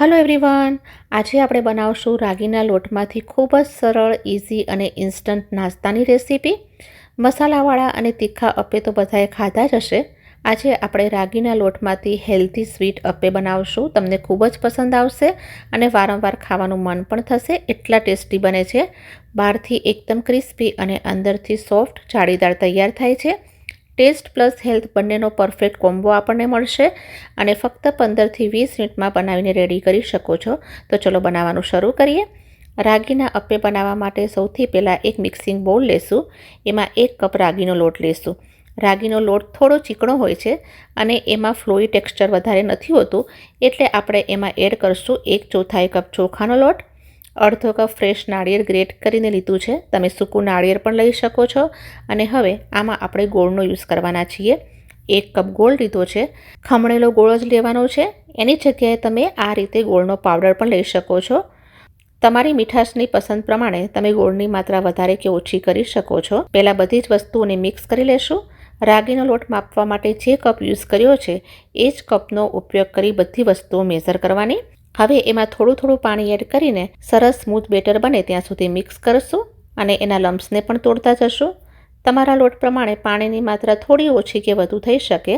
Hello everyone, આજે આપણે બનાવશું રાગીના લોટમાંથી ખૂબ જ સરળ, ઇઝી અને ઇન્સ્ટન્ટ નાસ્તાની રેસીપી. મસાલાવાળા અને તીખા અપ્પે તો બધાએ ખાધા જ હશે. આજે આપણે રાગીના લોટમાંથી હેલ્ધી સ્વીટ અપ્પે બનાવશું. તમને ખૂબ જ પસંદ આવશે અને વારંવાર ખાવાનું મન પણ થશે. એટલા ટેસ્ટી બને છે. બહારથી એકદમ ક્રિસ્પી અને અંદરથી સોફ્ટ જાળીદાર તૈયાર થાય છે. ટેસ્ટ પ્લસ હેલ્થ બંનેનો પરફેક્ટ કોમ્બો આપણને મળશે અને ફક્ત 15થી 20 મિનિટમાં બનાવીને રેડી કરી શકો છો. તો ચલો બનાવવાનું શરૂ કરીએ. રાગીના અપ્પે બનાવવા માટે સૌથી પહેલાં એક મિક્સિંગ બાઉલ લેશું. એમાં 1 કપ રાગીનો લોટ લેશું. રાગીનો લોટ થોડો ચીકણો હોય છે અને એમાં ફ્લોઈ ટેક્સચર વધારે નથી હોતું, એટલે આપણે એમાં એડ કરશું 1/4 કપ ચોખાનો લોટ, અડધો કપ ફ્રેશ નાળિયેર ગ્રેટ કરીને લીધું છે. તમે સૂકું નાળિયેર પણ લઈ શકો છો. અને હવે આમાં આપણે ગોળનો યુઝ કરવાના છીએ. 1 કપ ગોળ લીધો છે. ખમણેલો ગોળ જ લેવાનો છે. એની જગ્યાએ તમે આ રીતે ગોળનો પાવડર પણ લઈ શકો છો. તમારી મીઠાશની પસંદ પ્રમાણે તમે ગોળની માત્રા વધારે કે ઓછી કરી શકો છો. પહેલાં બધી જ વસ્તુઓને મિક્સ કરી લેશું. રાગીનો લોટ માપવા માટે જે કપ યુઝ કર્યો છે એ જ કપનો ઉપયોગ કરી બધી વસ્તુઓ મેઝર કરવાની. હવે એમાં થોડું પાણી એડ કરીને સરસ સ્મૂથ બેટર બને ત્યાં સુધી મિક્સ કરશું અને એના લમ્પ્સને પણ તોડતા જશું. તમારા લોટ પ્રમાણે પાણીની માત્રા થોડી ઓછી કે વધુ થઈ શકે.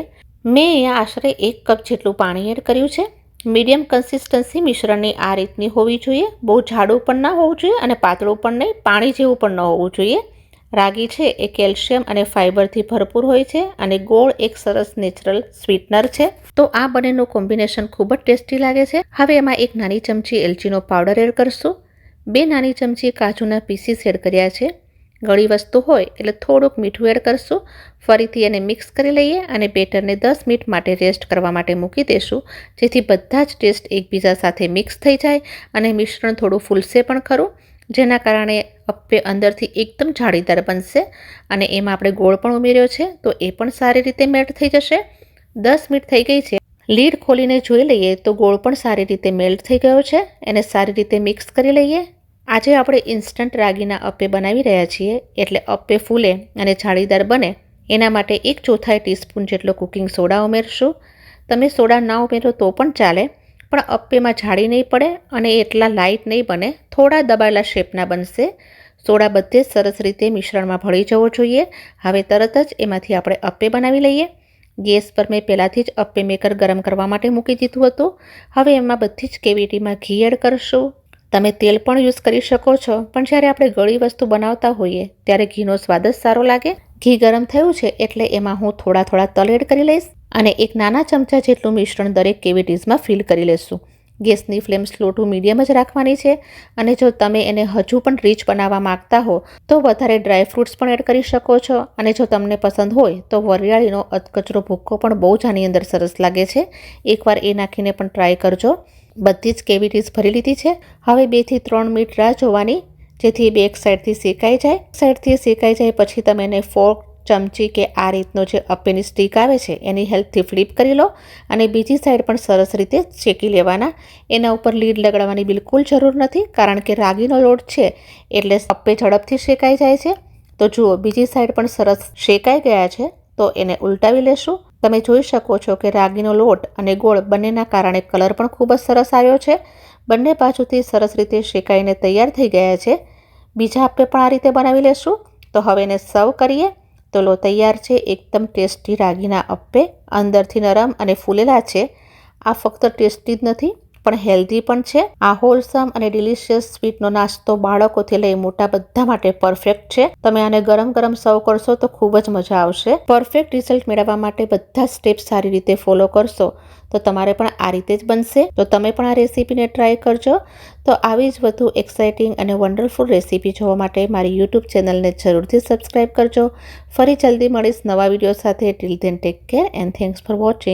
મેં અહીંયા આશરે 1 કપ જેટલું પાણી એડ કર્યું છે. મીડિયમ કન્સિસ્ટન્સી મિશ્રણની આ રીતની હોવી જોઈએ. બહુ જાડું પણ ના હોવું જોઈએ અને પાતળું પણ નહીં, પાણી જેવું પણ ન હોવું જોઈએ. રાગી છે એ કેલ્શિયમ અને ફાઇબરથી ભરપૂર હોય છે અને ગોળ એક સરસ નેચરલ સ્વીટનર છે. તો આ બંનેનું કોમ્બિનેશન ખૂબ જ ટેસ્ટી લાગે છે. હવે એમાં 1 નાની ચમચી એલચીનો પાવડર એડ કરશું. 2 નાની ચમચી કાજુના પીસીસ એડ કર્યા છે. ગળી વસ્તુ હોય એટલે થોડુંક મીઠું એડ કરશું. ફરીથી એને મિક્સ કરી લઈએ અને બેટરને 10 મિનિટ માટે રેસ્ટ કરવા માટે મૂકી દઈશું, જેથી બધા જ ટેસ્ટ એકબીજા સાથે મિક્સ થઈ જાય અને મિશ્રણ થોડું ફૂલશે પણ ખરું, જેના કારણે અપ્પે અંદરથી એકદમ જાળીદાર બનશે. અને એમાં આપણે ગોળ પણ ઉમેર્યો છે તો એ પણ સારી રીતે મેલ્ટ થઈ જશે. 10 મિનિટ થઈ ગઈ છે. લીડ ખોલીને જોઈ લઈએ તો ગોળ પણ સારી રીતે મેલ્ટ થઈ ગયો છે. એને સારી રીતે મિક્સ કરી લઈએ. આજે આપણે ઇન્સ્ટન્ટ રાગીના અપ્પે બનાવી રહ્યા છીએ, એટલે અપ્પે ફૂલે અને જાળીદાર બને એના માટે 1/4 ટીસ્પૂન જેટલો કુકિંગ સોડા ઉમેરશું. તમે સોડા ના ઉમેરો તો પણ ચાલે, પણ અપ્પેમાં જાળી નહીં પડે અને એટલા લાઇટ નહીં બને, થોડા દબાયેલા શેપના બનશે. સોડા બધે સરસ રીતે મિશ્રણમાં ભળી જવો જોઈએ. હવે તરત જ એમાંથી આપણે અપ્પે બનાવી લઈએ. ગેસ પર મેં પહેલાંથી જ અપ્પે મેકર ગરમ કરવા માટે મૂકી દીધું હતું. હવે એમાં બધી જ કેવિટીમાં ઘી એડ કરશું. તમે તેલ પણ યુઝ કરી શકો છો, પણ જ્યારે આપણે ગળી વસ્તુ બનાવતા હોઈએ ત્યારે ઘીનો સ્વાદ જ સારો લાગે. ઘી ગરમ થયું છે એટલે એમાં હું થોડા તલ એડ કરી લઈશ અને 1 નાના ચમચા જેટલું મિશ્રણ દરેક કેવિટીઝમાં ફિલ કરી લઈશું. ગેસની ફ્લેમ સ્લો ટુ મીડિયમ જ રાખવાની છે. અને જો તમે એને હજુ પણ રીચ બનાવવા માંગતા હો તો વધારે ડ્રાય ફ્રૂટ્સ પણ એડ કરી શકો છો. અને જો તમને પસંદ હોય તો વરિયાળીનો અધકચરો ભૂક્કો પણ બહુ જ આની અંદર સરસ લાગે છે. એકવાર એ નાખીને પણ ટ્રાય કરજો. બધી જ કેવિટીઝ ભરી લીધી છે. હવે 2 થી 3 મિનિટ રાહ જોવાની, જેથી બે એક સાઈડથી શેકાઈ જાય. સાઈડથી શેકાઈ જાય પછી તમે એને ફોર્ક, ચમચી કે આ રીતનો જે અપ્પેની સ્ટીક આવે છે એની હેલ્પથી ફ્લિપ કરી લો અને બીજી સાઈડ પણ સરસ રીતે શેકી લેવાના. એના ઉપર લીડ લગાડવાની બિલકુલ જરૂર નથી, કારણ કે રાગીનો લોટ છે એટલે અપ્પે ઝડપથી શેકાઈ જાય છે. તો જુઓ, બીજી સાઈડ પણ સરસ શેકાઈ ગયા છે. તો એને ઉલટાવી લેશું. તમે જોઈ શકો છો કે રાગીનો લોટ અને ગોળ બંનેના કારણે કલર પણ ખૂબ જ સરસ આવ્યો છે. બંને બાજુથી સરસ રીતે શેકાઈને તૈયાર થઈ ગયા છે. બીજા અપ્પે પણ આ રીતે બનાવી લેશું. તો હવે એને સર્વ કરીએ. તો લો, તૈયાર છે એકદમ ટેસ્ટી રાગીના અપ્પે. અંદરથી નરમ અને ફૂલેલા છે. આ ફક્ત ટેસ્ટી જ નથી પણ હેલ્ધી પણ છે. આ હોલસમ અને ડિલિશિયસ સ્વીટનો નાસ્તો બાળકોથી લઈ મોટા બધા માટે પરફેક્ટ છે. તમે આને ગરમ સર્વ કરશો તો ખૂબ જ મજા આવશે. પરફેક્ટ રિઝલ્ટ મેળવવા માટે બધા સ્ટેપ્સ સારી રીતે ફોલો કરશો તો તમારે પણ આ રીતે જ બનશે. તો તમે પણ આ રેસીપીને ટ્રાય કરજો. તો આવી જ વધુ એક્સાઇટિંગ અને વન્ડરફુલ રેસીપી જોવા માટે મારી યુટ્યુબ ચેનલને જરૂરથી સબસ્ક્રાઈબ કરજો. ફરી જલ્દી મળીશ નવા વિડીયો સાથે. Till then take care and thanks for watching.